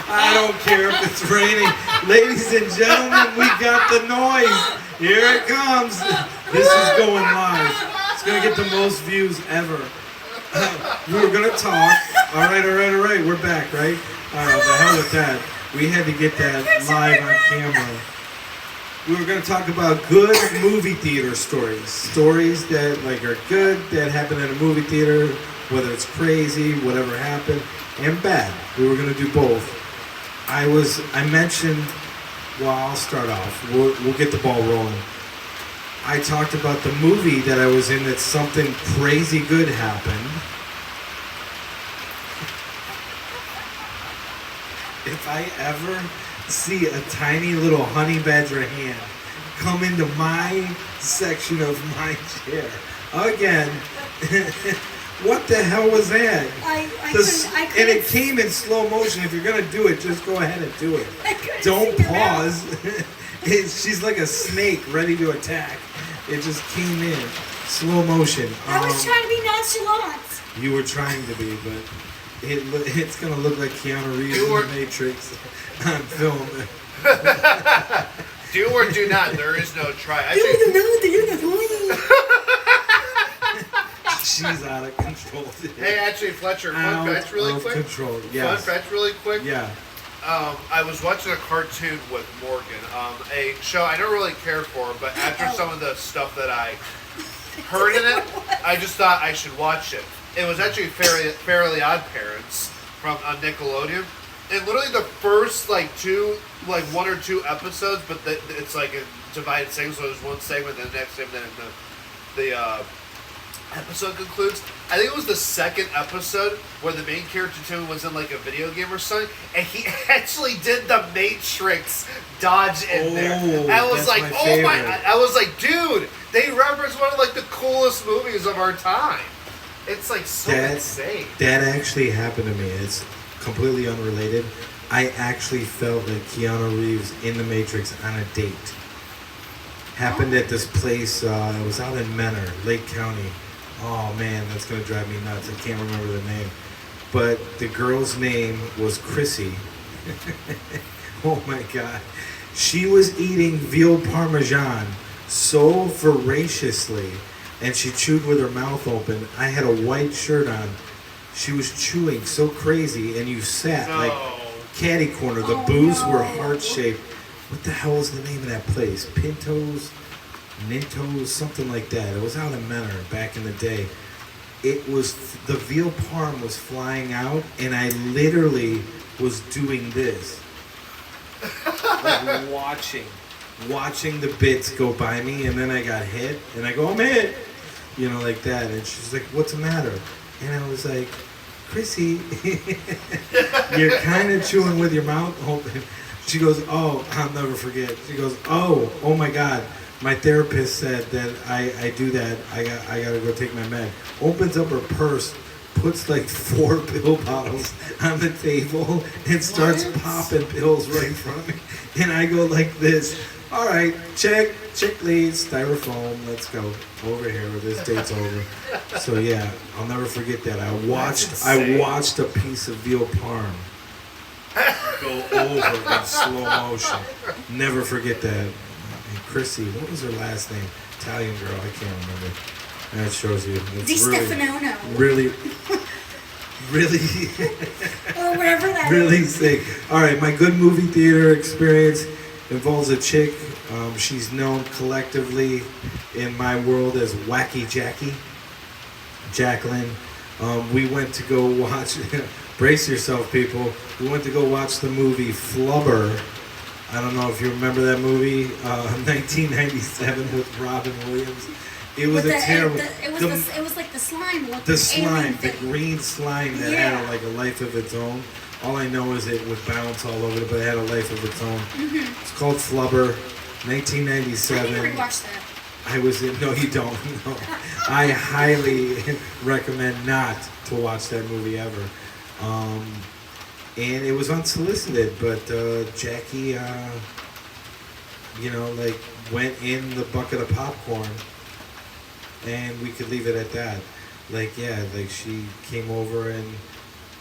I don't care if it's raining. Ladies and gentlemen, we got the noise. Here it comes. This is going live. It's going to get the most views ever. We were going to talk. All right. We're back, right? All right, the hell with that. We had to get that live on camera. We were going to talk about good movie theater stories. Stories that are good, that happen in a movie theater, whether it's crazy, whatever happened, and bad. We were going to do both. I mentioned, well, I'll start off. We'll get the ball rolling. I talked about the movie that I was in that something crazy good happened. If I ever see a tiny little honey badger hand come into my section of my chair again, what the hell was that? I couldn't. And it came in slow motion. If you're gonna do it, just go ahead and do it. Don't pause. She's like a snake ready to attack. It just came in slow motion. I was trying to be nonchalant. You were trying to be, but it's gonna look like Keanu Reeves in The Matrix on film. Do or do not. There is no try. She's out of control today. Hey, actually, Fletcher, fun fact really quick. Control. Yes. Fun fact really quick. Yeah. I was watching a cartoon with Morgan, a show I don't really care for, but after some of the stuff that I heard in it, I just thought I should watch it. It was actually Fairly Odd Parents from on Nickelodeon. And literally the first one or two episodes, but it's like a divided segment, so there's one segment, then the next segment, then the episode concludes. I think it was the second episode where the main character Tim was in like a video game or something, and he actually did the Matrix dodge in there. And I was like, oh my! I was like, dude, they reference one of like the coolest movies of our time. It's like so insane. That actually happened to me. It's completely unrelated. I actually felt like Keanu Reeves in The Matrix on a date. Happened at this place. It was out in Menor, Lake County. Oh man, that's gonna drive me nuts. I can't remember the name, but the girl's name was Chrissy. Oh my god, she was eating veal parmesan so voraciously, and she chewed with her mouth open. I had a white shirt on. She was chewing so crazy, and you sat like catty corner. The booths were heart-shaped. What the hell is the name of that place? Pintos? Nintos? Something like that. It was out in Menor back in the day. It was, the veal parm was flying out, and I literally was doing this. Like watching the bits go by me, and then I got hit, and I go, I'm hit! You know, like that. And she's like, what's the matter? And I was like, Chrissy, you're kind of chewing with your mouth open. She goes, oh, I'll never forget. She goes, oh my God. My therapist said that I do that. I gotta go take my med. Opens up her purse, puts like 4 pill bottles on the table, and starts popping pills right in front of me. And I go like this. All right, check please, styrofoam, let's go over here. This date's over. So yeah, I'll never forget that. I watched a piece of veal parm go over in slow motion. Never forget that. And Chrissy, what was her last name? Italian girl, I can't remember. That shows you. Di Stefano. Really. Or whatever that really is. sick. All right, my good movie theater experience involves a chick. She's known collectively in my world as Wacky Jackie, Jacqueline. We went to go watch, brace yourself people, we went to go watch the movie Flubber. I don't know if you remember that movie, 1997 with Robin Williams. It was terrible. It was like the slime. The slime, the green slime that had a life of its own. All I know is it would bounce all over it, but it had a life of its own. Mm-hmm. It's called Flubber, 1997. I need to rewatch that. I was in, no you don't, no. I highly recommend not to watch that movie ever. And it was unsolicited, but Jackie, went in the bucket of popcorn, and we could leave it at that. She came over and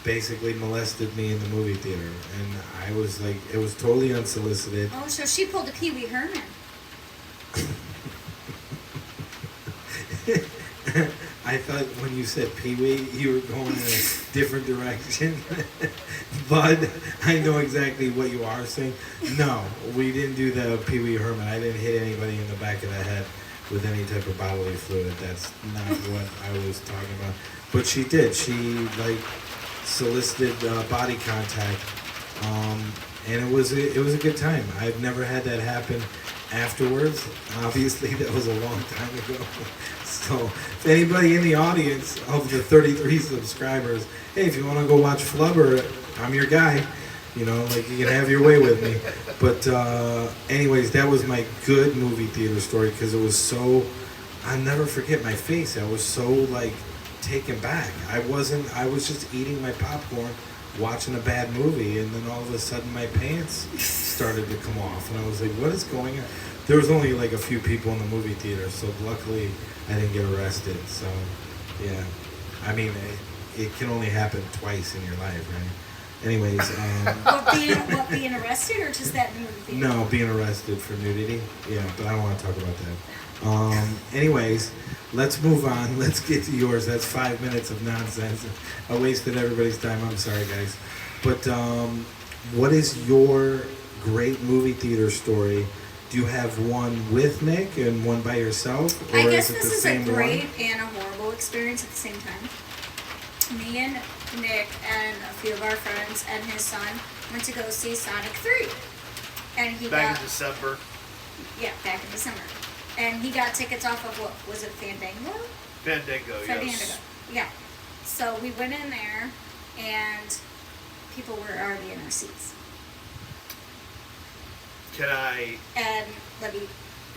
basically molested me in the movie theater, and I was like, it was totally unsolicited. Oh, so she pulled a Pee Wee Herman. I thought when you said Pee Wee, you were going in a different direction. But I know exactly what you are saying. No, we didn't do the Pee Wee Herman. I didn't hit anybody in the back of the head with any type of bodily fluid. That's not what I was talking about. But she did. She like solicited body contact, and it was a good time. I've never had that happen afterwards. Obviously, that was a long time ago. So, if anybody in the audience of the 33 subscribers, hey, if you want to go watch Flubber, I'm your guy. You know, like you can have your way with me. But anyways, that was my good movie theater story because it was so. I'll never forget my face. I was so like taken back. I was just eating my popcorn, watching a bad movie, and then all of a sudden my pants started to come off, and I was like, "What is going on?" There was only like a few people in the movie theater, so luckily I didn't get arrested. So, yeah, I mean, it can only happen twice in your life, right? Anyways, What, being arrested or just that movie theater? no, being arrested for nudity. Yeah, but I don't want to talk about that. Anyways, let's move on. Let's get to yours. That's 5 minutes of nonsense. I wasted everybody's time. I'm sorry, guys. But what is your great movie theater story? Do you have one with Nick and one by yourself? Or I guess is it this the is same a great one? and a horrible experience at the same time. Me and Nick and a few of our friends and his son went to go see Sonic 3. And he Back got... in December. Yeah, back in December. And he got tickets off of, what was it, Fandango? Fandango, yes. Yeah. So we went in there, and people were already in their seats. Can I? And let me...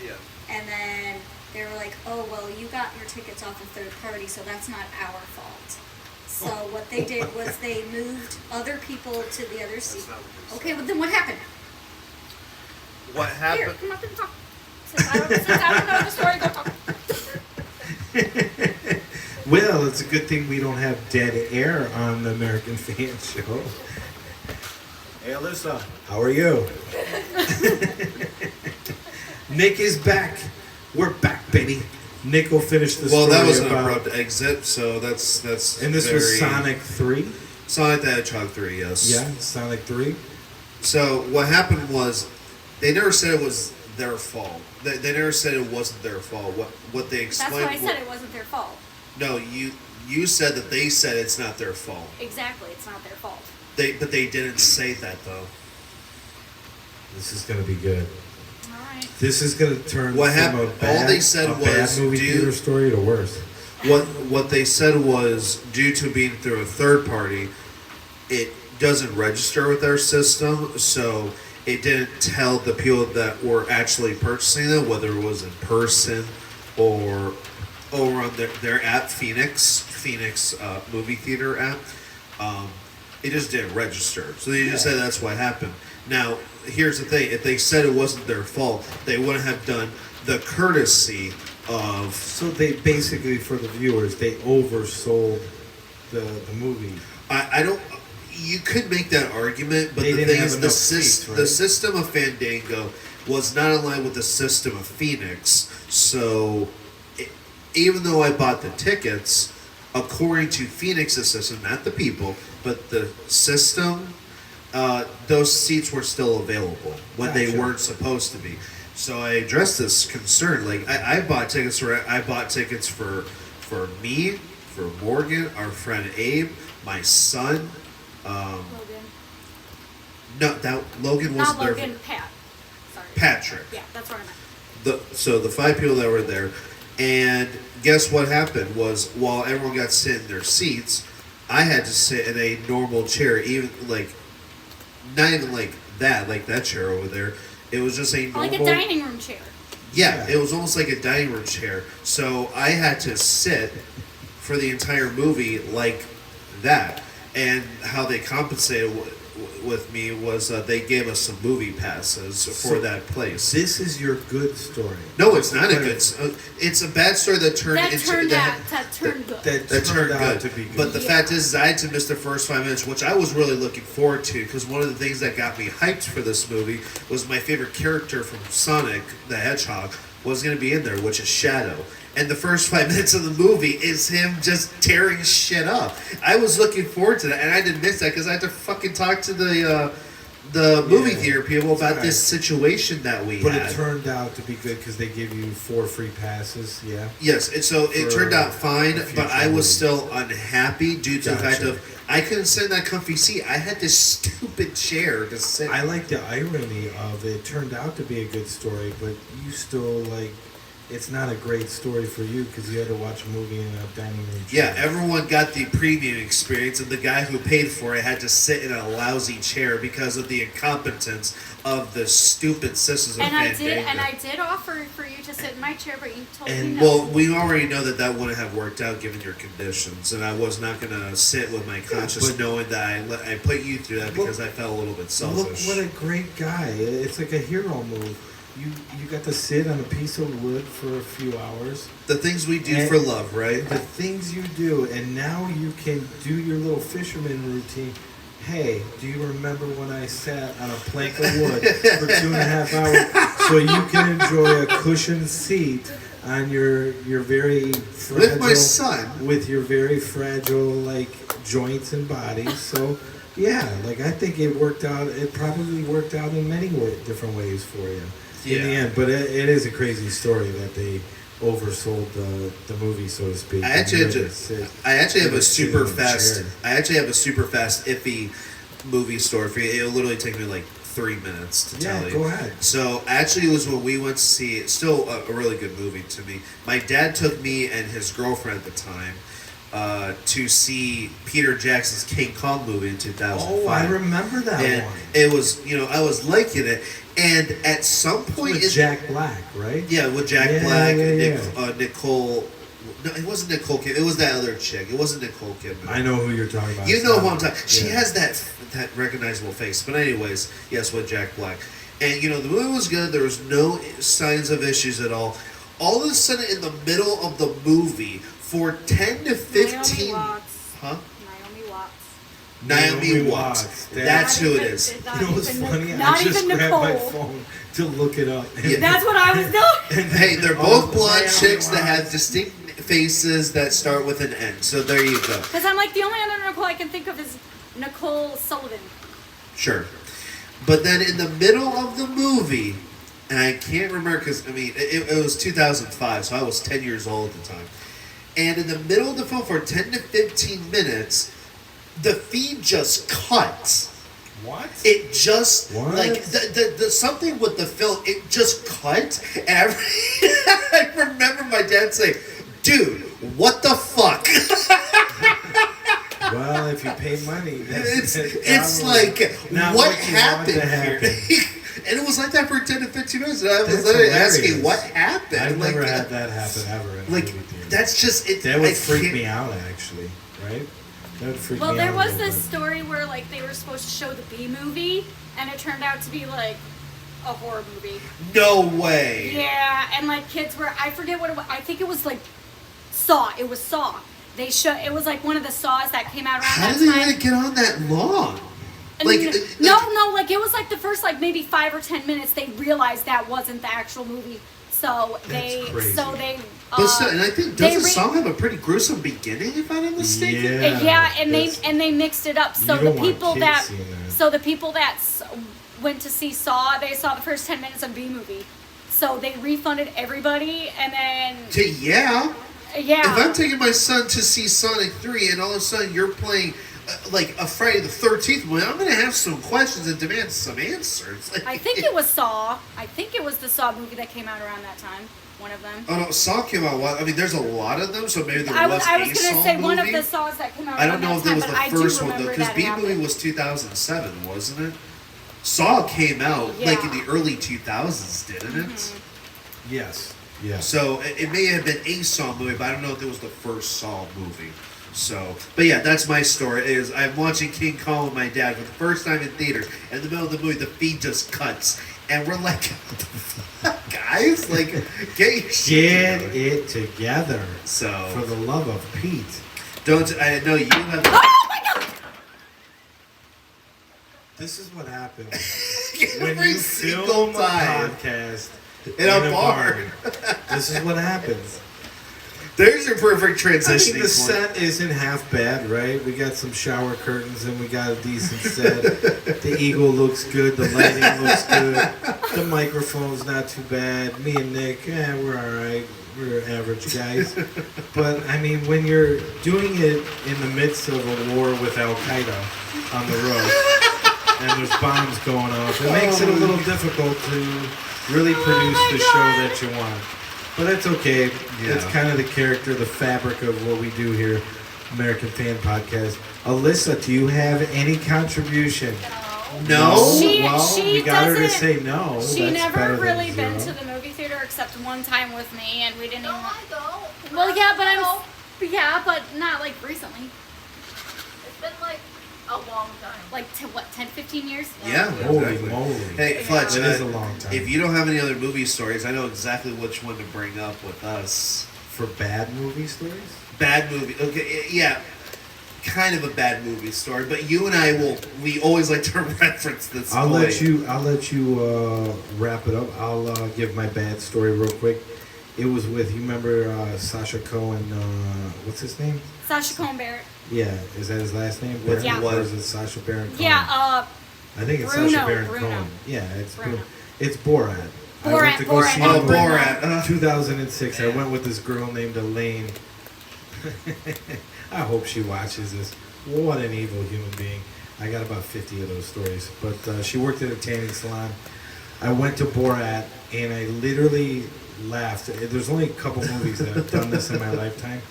Yeah. And then they were like, oh, well, you got your tickets off a third party, so that's not our fault. So what they did was they moved other people to the other seat. That's not what they Okay, said. well, then what happened? What Here, happened? come up and talk. Since I don't know the story, go talk. Well, it's a good thing we don't have dead air on the American Fan Show. Hey, Alyssa, how are you? Nick is back. We're back, baby. Nick will finish the story. Well, that was an about, abrupt exit, so that's. And this was very- Sonic 3? Sonic the Hedgehog 3, yes. Yeah, Sonic 3. So what happened was, they never said it was their fault. They never said it wasn't their fault. What they That's explained. why I said it wasn't their fault. No, you said that they said it's not their fault. Exactly, it's not their fault. But they didn't say that though. This is going to be good. All right. This is going to turn What from happened- a bad, all they said a was, bad movie dude- theater story to worse. What they said was, due to being through a third party, it doesn't register with their system, so it didn't tell the people that were actually purchasing them, whether it was in person or over on their app, Phoenix movie theater app. It just didn't register, so they just said that's what happened. Now, here's the thing: if they said it wasn't their fault, they wouldn't have done the courtesy of. So they basically, for the viewers, they oversold the movie. I don't. You could make that argument, but They the didn't thing have is, enough seats, right? the system of Fandango was not in line with the system of Phoenix. So, even though I bought the tickets, according to Phoenix's system, not the people, but the system, those seats were still available when they Gotcha. weren't supposed to be. So I addressed this concern. Like I bought tickets for me, for Morgan, our friend Abe, my son. Logan. No, that Logan Not wasn't there. Logan, Pat. Sorry. Patrick. Yeah, that's what I meant. So the 5 people that were there, and guess what happened was while everyone got to sit in their seats, I had to sit in a normal chair, even like not even like that chair over there. It was just a normal, Like a dining room chair. Yeah, it was almost like a dining room chair. So I had to sit for the entire movie like that. And how they compensated with me was they gave us some movie passes for So, that place. This is your good story. No, it's not a good. It's a bad story that turned That into turned that. out. That turned good. That turned out good. to be good. But the Yeah. fact is, I had to miss the first 5 minutes, which I was really looking forward to, because one of the things that got me hyped for this movie was my favorite character from Sonic the Hedgehog was going to be in there, which is Shadow. And the first 5 minutes of the movie is him just tearing shit up. I was looking forward to that, and I didn't miss that because I had to fucking talk to the movie theater people about Right. this situation that we But had. it turned out to be good because they give you 4 free passes. Yeah. Yes, and so it For turned out fine, a but I future was movie. still unhappy due to the fact Gotcha. of I couldn't sit in that comfy seat. I had this stupid chair to sit. I like the irony of it. Turned out to be a good story, but you still like. It's not a great story for you because you had to watch a movie in a dining room Yeah, chair. everyone got the premium experience, and the guy who paid for it had to sit in a lousy chair because of the incompetence of the stupid sisters of And I Fandango. did offer for you to sit in my chair, but you told me And, no. Well, we already know that that wouldn't have worked out given your conditions, and I was not going to sit with my conscience but- knowing that I put you through that Look- because I felt a little bit Look selfish. what a great guy! It's like a hero move. You got to sit on a piece of wood for a few hours. The things we do And for love, right? The things you do, and now you can do your little fisherman routine. Hey, do you remember when I sat on a plank of wood for 2.5 hours so you can enjoy a cushioned seat on your very fragile, With my son. with your very fragile like joints and body. So yeah, like I think it worked out. It probably worked out in many different ways for you in the Yeah. end. But it is a crazy story that they oversold the movie, so to speak. I actually have You to- had to sit- I actually have you a had to sit super in a fast. chair. I actually have a super fast iffy movie story for you. It'll literally take me like 3 minutes to Yeah, tell you. go ahead. So actually, it was when we went to see. It's still a really good movie to me. My dad took me and his girlfriend at the time to see Peter Jackson's King Kong movie in 2005. Oh, I remember that And one. it was, I was liking it. And at some point, With Jack Black, right? yeah, with Jack Yeah, Black, yeah, Nicole. No, it wasn't Nicole Kidman. It was that other chick. It wasn't Nicole Kidman. I know who you're talking about. You know who I'm talking. She Yeah. has that recognizable face. But anyways, yes, with Jack Black, and the movie was good. There was no signs of issues at all. All of a sudden, in the middle of the movie, for 10 to 15, Naomi Watts. huh? Naomi Watts. Naomi Watts. That's who it is. You know what's funny? Not I just even grabbed my Nicole. phone to look it up. Yeah. That's what I was doing. And Hey, they're oh, both blonde Naomi chicks that have Watts. distinct faces that start with an N. So there you go. Because I'm like, the only other Nicole I can think of is Nicole Sullivan. Sure. But then in the middle of the movie, and I can't remember because, it was 2005, so I was 10 years old at the time. And in the middle of the film, for 10 to 15 minutes, the feed just cut. What? It just, What? like, the something with the film, it just cut. And I remember my dad saying, dude, what the fuck? Well, if you pay money, It's that's like, not what what you want happened to here? happen. And it was like that for 10 to 15 minutes. And I was That's literally hilarious. asking, what happened? I've like, never had that happen ever in a like, movie theater. that's just it. That would I freak can't- me out, actually. Right? That would freak Well, me there out. a was little this bit. story where like they were supposed to show the B movie, and it turned out to be like a horror movie. No way. Yeah, and like kids were, I forget what it was. I think it was like Saw. It was Saw. It was like one of the Saws that came out around How that did they time. let it get on that long? Like, No, like it was like the first like maybe 5 or 10 minutes they realized that wasn't the actual movie. So they, crazy. But still, and I think they does the re- song have a pretty gruesome beginning, if I'm not mistaken? Yeah. and they mixed it up. So You the don't want people kids that, seeing that. so the people that went to see Saw, they saw the first 10 minutes of B movie. So they refunded everybody, and then Yeah. yeah. If I'm taking my son to see Sonic 3 and all of a sudden you're playing like a Friday the 13th movie, I'm going to have some questions and demand some answers. Like, I think it was Saw. I think it was the Saw movie that came out around that time. One of them. Oh no, Saw came out. There's a lot of them, so maybe there I was was a going to Saw say movie. one of the Saws that came out I around don't know if that that was time, the but I do first one though, remember because that B movie happened. was 2007, wasn't it? Saw came out like in Yeah. the early 2000s, didn't it? Yes. Yes. So it may have been a Saw movie, but I don't know if it was the first Saw movie. So, but yeah, that's my story. Is I'm watching King Kong with my dad for the first time in theaters. In the middle of the movie, the feed just cuts, and we're like, "What the fuck, guys, like, get your shit Get together." it together. So, For the love of Pete. don't I know you have Oh my god! This is what happens every when you single film a time podcast in a bar. This is what happens. There's your perfect I mean, transitioning the point. set isn't half bad, right? We got some shower curtains and we got a decent set. The eagle looks good. The lighting looks good. The microphone's not too bad. Me and Nick, we're all right. We're average guys. But, I mean, when you're doing it in the midst of a war with Al-Qaeda on the road and there's bombs going off, it makes it a little difficult to really produce the show that you want. But it's okay. Yeah. It's kind of the character, the fabric of what we do here, American Fan Podcast. Alyssa, do you have any contribution? No? She we got her to doesn't- say no. She That's never better than really been zero. to the movie theater except one time with me, and we didn't No, even. I don't. Well, yeah, but No. yeah, but not like recently. It's been like a long time. Like 10, 15 years. Yeah, Holy exactly. moly. Hey, Fletch, It is a long time. if you don't have any other movie stories, I know exactly which one to bring up with us. For bad movie stories? Bad movie. Okay, yeah, kind of a bad movie story, but you and I we always like to reference this. I'll point. let you wrap it up. I'll give my bad story real quick. It was with, you remember Sasha Cohen, what's his name? Sacha Cohen Barrett. Yeah, is that his last name? What- Yeah. Or is it Sasha Baron Cohen? Yeah, I think it's Bruno, Sasha Baron Bruno. Cohen. Yeah, it's Bruno. It's Borat. I Borat, went to go Borat, see not the Bruno. Borat. 2006. I Yeah. went with this girl named Elaine. I hope she watches this. What an evil human being. I got about 50 of those stories. But she worked at a tanning salon. I went to Borat and I literally laughed. There's only a couple movies that have done this in my lifetime.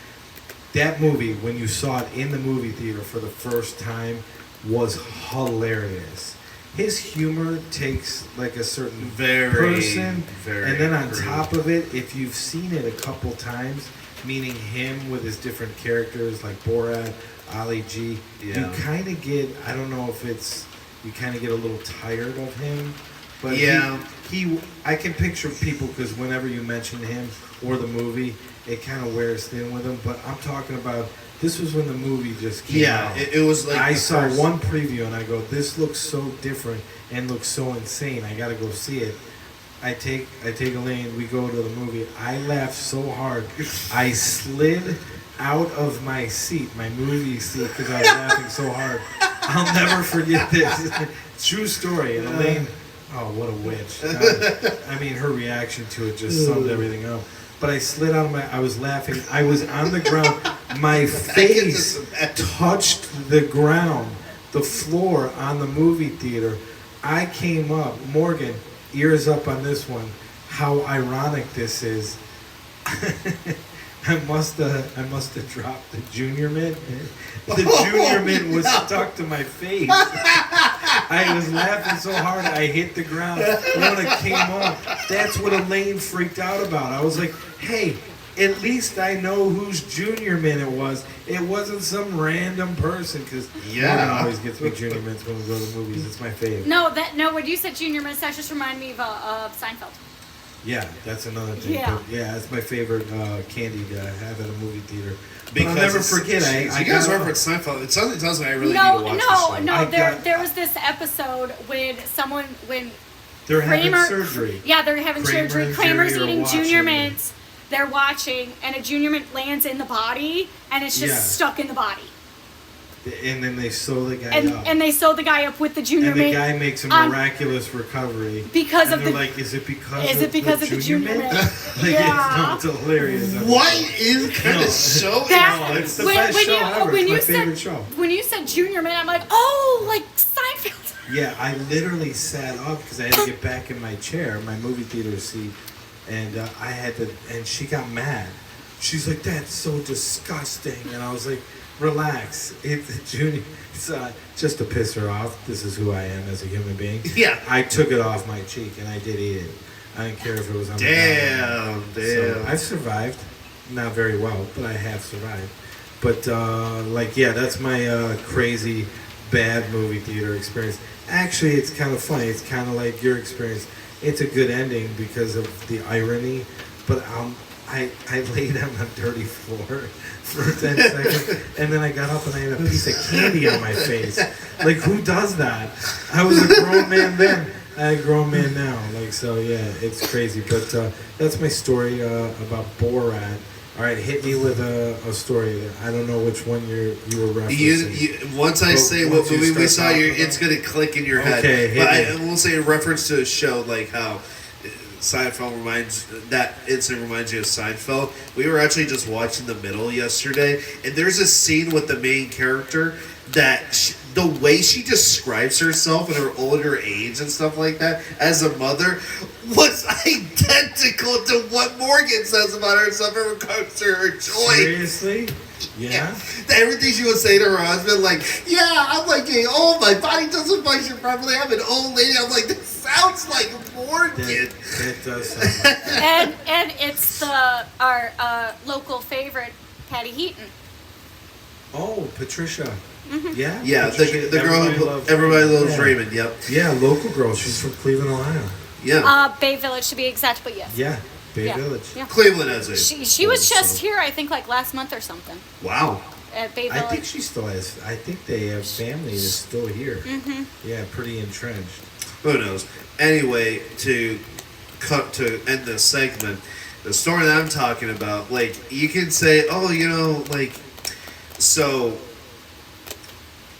That movie, when you saw it in the movie theater for the first time, was hilarious. His humor takes like a certain Very, person, very and then on agreed. top of it, if you've seen it a couple times, meaning him with his different characters like Borat, Ali G, Yeah. you kind of get, I don't know if it's, you kind of get a little tired of him, but Yeah. he I can picture people, because whenever you mention him or the movie, it kind of wears thin with him, but I'm talking about, this was when the movie just came Yeah, out. it was like I the saw first- one preview and I go, this looks so different and looks so insane. I gotta go see it. I take Elaine, we go to the movie. I laughed so hard. I slid out of my seat, my movie seat, because I was laughing so hard. I'll never forget this. True story. And Elaine, oh, what a witch. I mean, her reaction to it just summed everything up. But I slid out of I was laughing. I was on the ground. My face touched the ground, the floor on the movie theater. I came up, Morgan, ears up on this one. How ironic this is. I must have dropped the junior mint. The junior mint was stuck to my face. I was laughing so hard I hit the ground. When it came up, that's what Elaine freaked out about. I was like, hey, at least I know whose junior mint it was. It wasn't some random person, because Yeah. Morgan always gets me junior mints when we go to the movies. It's my favorite. No, when you said Junior Mints, that just reminded me of Seinfeld. Yeah, that's another thing. Yeah. But yeah, it's my favorite candy to have at a movie theater. But Because I'll never it's- forget. you guys reference Seinfeld. It tells me I really No, need to watch no, this no. I There, got- there was this episode when They're having Kramer, surgery. Yeah, they're having Kramer surgery. and Kramer's Jerry are eating watching Junior it. Mints. They're watching, and a Junior Mint lands in the body, and it's just Yeah. stuck in the body. And then they sew the guy And up. and they sew the guy up with the Junior And the Mint guy makes a on- miraculous recovery. because and of they're the. like, is it because of the Junior Mint? Like, Yeah. it's hilarious. What is kind No. of show? That- No, it's the when- best when show you- ever. when It's you my said- favorite show. When you said Junior Mint, I'm like, oh, like Seinfeld. Yeah, I literally sat up because I had to get back in my chair, my movie theater seat, and I had to. And she got mad. She's like, "That's so disgusting," and I was like, "Relax, it's Junior." It's just to piss her off. This is who I am as a human being. Yeah. I took it off my cheek and I did eat it. I didn't care if it was on the Damn, ground. So damn. I've survived, not very well, but I have survived. But like, yeah, that's my crazy bad movie theater experience. Actually, it's kind of funny. It's kind of like your experience. It's a good ending because of the irony, but I laid on the dirty floor for 10 seconds, and then I got up and I had a piece of candy on my face. Like, who does that? I was a grown man then. I'm a grown man now. Like, so yeah, it's crazy. But that's my story about Borat. All right, hit me with a story. I don't know which one you were referencing. Once I say what once you movie we start saw, talking about it's gonna click in your head. Okay, hit but me. I will say in reference to a show like how Seinfeld that incident reminds you of Seinfeld. We were actually just watching The Middle yesterday, and there's a scene with the main character that the way she describes herself in her older age and stuff like that as a mother was identical to what Morgan says about herself in regards to her joy. Seriously? Yeah. Everything she would say to her husband, like, yeah, I'm like, oh, my body doesn't function properly. I'm an old lady. I'm like, this sounds like Morgan. That does sound like that. And it's our local favorite, Patty Heaton. Oh, Patricia. Mm-hmm. Yeah? Yeah, Patricia, the girl who everybody loves yeah. Raymond, yep. Yeah, local girl. She's from Cleveland, Ohio. Yeah. Bay Village to be exact, but yes. Yeah, Bay Yeah. Village. Yeah. Cleveland has a... She was just here, I think, like last month or something Wow. at Bay I Village. think she still has. I think they have family is still here. Mm-hmm. Yeah, pretty entrenched. Who knows? Anyway, to end this segment, the story that I'm talking about, like, you can say, oh, you know, like, so...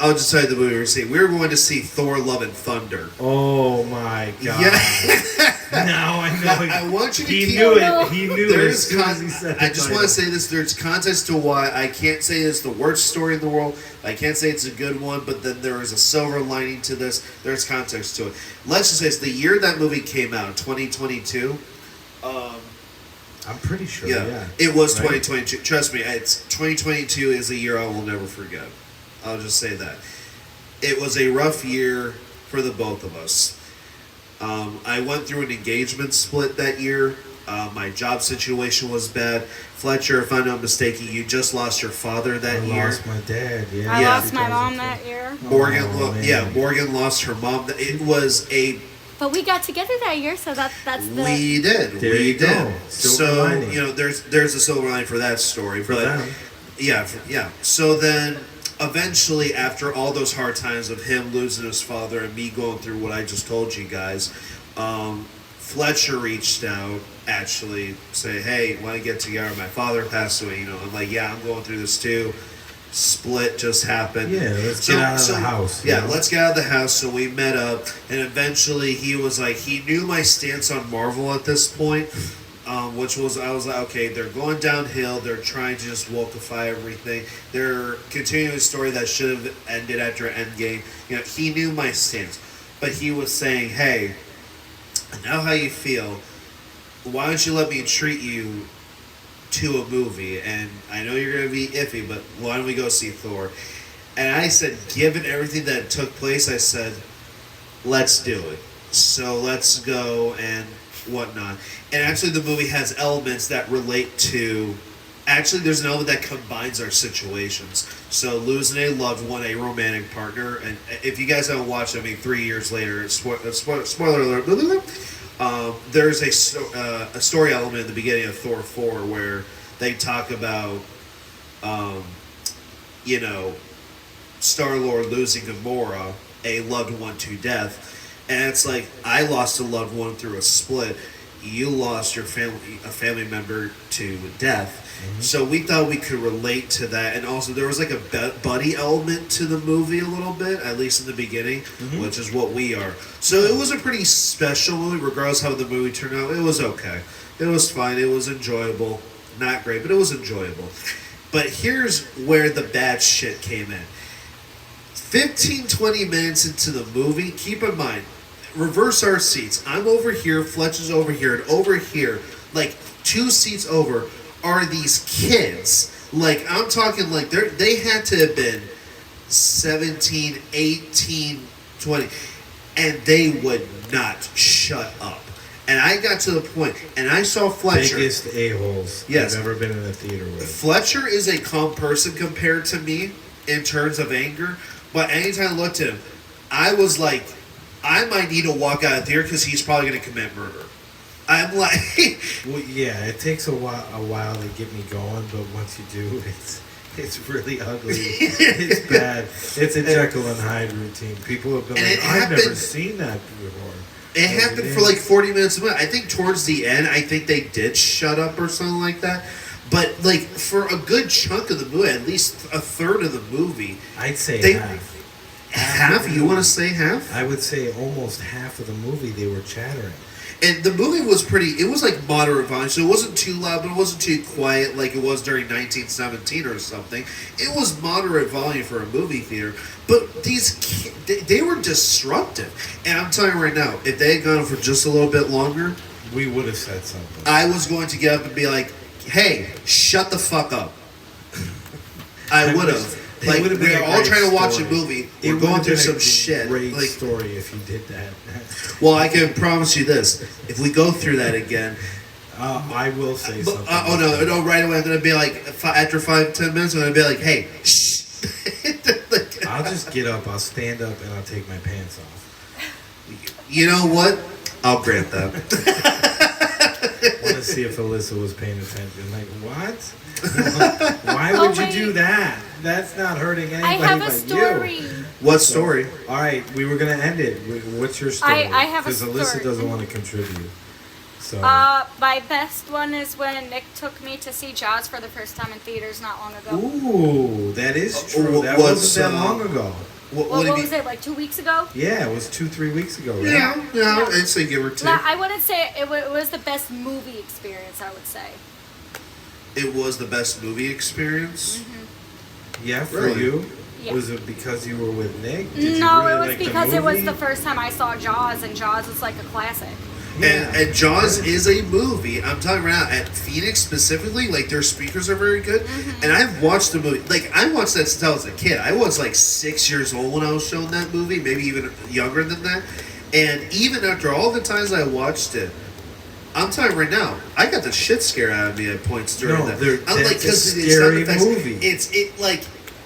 I'll just tell you the movie we were seeing. We were going to see Thor: Love and Thunder. Oh my god! Yeah. Now I know. I want you to he keep. knew it. He knew it as There's soon as he said I the just title. want to say this. There's context to why I can't say it's the worst story in the world. I can't say it's a good one, but then there is a silver lining to this. There's context to it. Let's just say it's the year that movie came out, 2022. I'm pretty sure. Yeah, Yeah. it was Right? 2022. Trust me, it's 2022 is a year I will never forget. I'll just say that. It was a rough year for the both of us. I went through an engagement split that year. My job situation was bad. Fletcher, if I'm not mistaken, you just lost your father that I year. lost my dad. Yeah. I Yeah. lost my mom that year. Morgan, Oh, man. yeah, Morgan lost her mom. It was a But we got together that year, so that's the... we did. There we you did. go. Silver So lining. you know, there's a silver lining for that story. For but them. yeah, yeah. So then, eventually, after all those hard times of him losing his father and me going through what I just told you guys, Fletcher reached out, actually, say, hey, want to get together? My father passed away, you know. I'm like, yeah, I'm going through this too. Split just happened. Yeah, let's get out of the house. you Yeah, know? let's get out of the house. So we met up, and eventually he was like, he knew my stance on Marvel at this point, which was, I was like, okay, they're going downhill. They're trying to just wokeify everything. They're continuing a story that should have ended after Endgame. You know, he knew my stance, but he was saying, hey, I know how you feel. Why don't you let me treat you to a movie? And I know you're going to be iffy, but why don't we go see Thor? And I said, given everything that took place, I said, let's do it. So let's go and whatnot. And actually the movie has elements that relate to... Actually, there's an element that combines our situations. So losing a loved one, a romantic partner, and if you guys haven't watched it, I mean, 3 years later, spoiler alert, there's a story element in the beginning of Thor 4 where they talk about, you know, Star-Lord losing Gamora, a loved one, to death. And it's like, I lost a loved one through a split. You lost a family member to death. Mm-hmm. So we thought we could relate to that. And also there was like a buddy element to the movie a little bit, at least in the beginning, mm-hmm. which is what we are. So it was a pretty special movie, regardless how the movie turned out. It was okay. It was fine. It was enjoyable. Not great, but it was enjoyable. But here's where the bad shit came in. 15-20 minutes into the movie, keep in mind, reverse our seats. I'm over here, Fletch is over here, and over here, like 2 seats over, are these kids. Like, I'm talking like they had to have been 17, 18, 20, and they would not shut up. And I got to the point, and I saw Fletcher. Biggest a-holes Yes. I've ever been in a theater with. Fletcher is a calm person compared to me in terms of anger, but anytime I looked at him, I was like, I might need to walk out of theater because he's probably going to commit murder. I'm like, Well, yeah, it takes a while to get me going, but once you do, it's really ugly. It's bad. It's a Jekyll and Hyde routine. People have been And like, it I've never happened- seen that before. it happened for like 40 minutes a minute. I think towards the end, I think they did shut up or something like that. But like for a good chunk of the movie, at least a third of the movie, I'd say They- half. half. You want to say half? I would say almost half of the movie they were chattering. And the movie was pretty. It was like moderate volume, so it wasn't too loud, but it wasn't too quiet like it was during 1917 or something. It was moderate volume for a movie theater. But these they were disruptive. And I'm telling you right now, if they had gone for just a little bit longer, We would have said something. I was going to get up and be like, "Hey, shut the fuck up." I would have. It Like would've been we're a all great trying to watch story. a movie. It We're would going have through been some a shit. Great Like, story if you did that. well, I can promise you this: if we go through that again, I will say but, something. oh no! Right away, I'm gonna be like, after 5-10 minutes, I'm gonna be like, "Hey, shh." Like, I'll just get up, I'll stand up, and I'll take my pants off. you know what? I'll grant that. I want to see if Alyssa was paying attention. Like, what? Why would you wait. do that? That's not hurting I anybody have a but story. you. What story? All right, we were gonna end it. What's your story? I have a Because Alyssa story. doesn't want to contribute. So My best one is when Nick took me to see Jaws for the first time in theaters not long ago. ooh, that is true. That what's, wasn't that long ago. What, Well, do you what mean? was it, like 2 weeks ago? Yeah, it was 2-3 weeks ago, right? Yeah, I'd say give or take. I wouldn't say it was the best movie experience, I would say. It was the best movie experience. Yeah, for Really? you. Yeah. Was it because you were with Nick? Did you No, really it was like because it was movie? the first time I saw Jaws, and Jaws is like a classic. Yeah. And Jaws is a movie. I'm telling you right now, at Phoenix specifically, like their speakers are very good. And I've watched the movie. Like I watched that since I was a kid. I was like 6 years old when I was shown that movie, maybe even younger than that. And even after all the times I watched it, I'm telling you right now, I got the shit scared out of me at points during No, that. that's a 'cause it's scary not the movie. It's like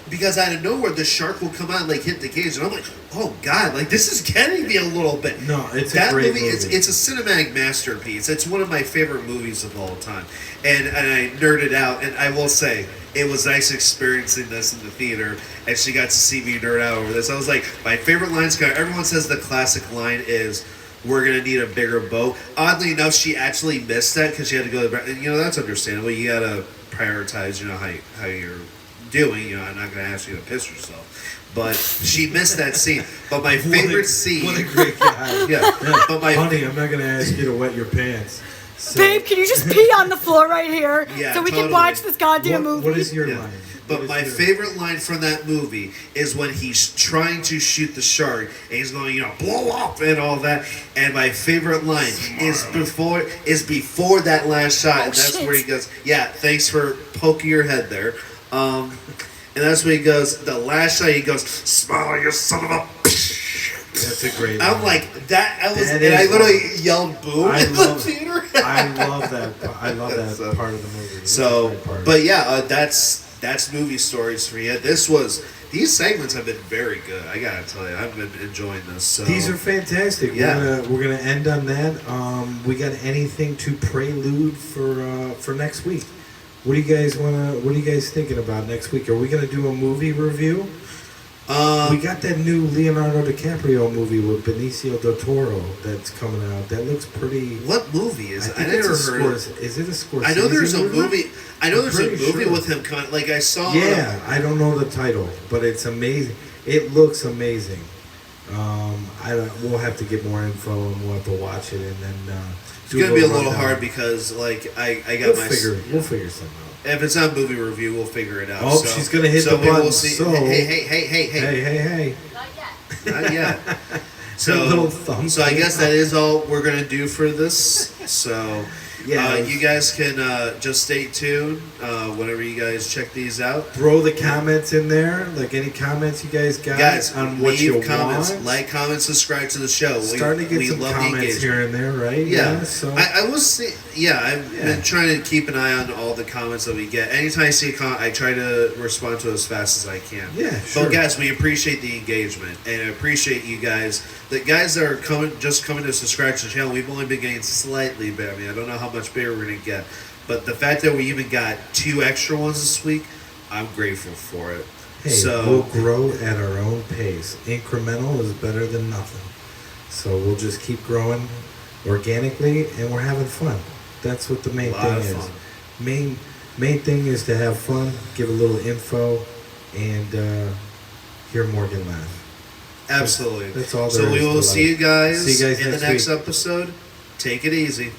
because out of nowhere the shark will come out and like hit the cage, and I'm like, oh god, like this is getting me a little bit. No, it's a that great movie. It's a cinematic masterpiece. It's one of my favorite movies of all time, and I nerded out. And I will say, it was nice experiencing this in the theater, and she got to see me nerd out over this. I was like, my favorite lines. Everyone says the classic line is, "We're gonna need a bigger boat." Oddly enough, she actually missed that because she had to go to the. And, that's understandable. You gotta prioritize. How you're doing. I'm not gonna ask you to piss yourself, but she missed that scene. But my favorite scene. What a great guy. Yeah, but my Honey, I'm not gonna ask you to wet your pants. So, Babe, can you just pee on the floor right here Yeah, so we totally. can watch this goddamn movie? What is your Yeah. line? But What is my your- favorite line from that movie is when he's trying to shoot the shark and he's going, blow up and all that. And my favorite line is before that last shot, and that's shit. where he goes, "Yeah, thanks for poking your head there." And that's where he goes. The last shot, he goes, "Smile, you son of a." That's a great. I'm line. like that. I was, That and I is literally yelled "boom" I in love the it. theater. I love that. I love that So- part of the movie. It's a So, great part. but yeah, that's movie stories for you. These segments have been very good. I gotta tell you, I've been enjoying this. So these are fantastic. Yeah. We're gonna end on that. We got anything to prelude for next week? What do you guys thinking about next week? Are we gonna do a movie review? We got that new Leonardo DiCaprio movie with Benicio del Toro that's coming out. That looks pretty. what movie is it? I think it's never a heard. Is it a Scorsese? I know there's a movie. I know I'm there's a pretty movie sure. with him. Like I saw. Yeah, I don't know the title, but it's amazing. It looks amazing. We'll have to get more info and we'll have to watch it and then. It's gonna be a little hard because I got my. We'll figure something out. If it's not movie review, we'll figure it out. Oh, so, she's gonna hit so the maybe button. We'll see. So hey. Hey. Not yet. Not yet. A little thumb So I guess thing. that is all we're gonna do for this. So Yeah, You guys can just stay tuned whenever you guys check these out. throw the comments in there. Like any comments you guys got Guys, on what you leave comments, want. like, comment, subscribe to the show. Starting to get some love the comments engagement. here and there, right? Yeah, So I will say, I've been trying to keep an eye on all the comments that we get. Anytime I see a comment, I try to respond to it as fast as I can. Yeah, sure. But guys, we appreciate the engagement and I appreciate you guys. The guys that are coming to subscribe to the channel, we've only been getting slightly bigger. I mean, I don't know how much bigger we're gonna get, but the fact that we even got 2 extra ones this week, I'm grateful for it. hey, So we'll grow at our own pace. Incremental is better than nothing. So we'll just keep growing organically, and we're having fun. That's what the main Lot thing of is. fun. Main thing is to have fun, give a little info, and hear Morgan laugh. absolutely. That's all So there we is will to see life. you guys, See you guys in next the next week. episode. Take it easy.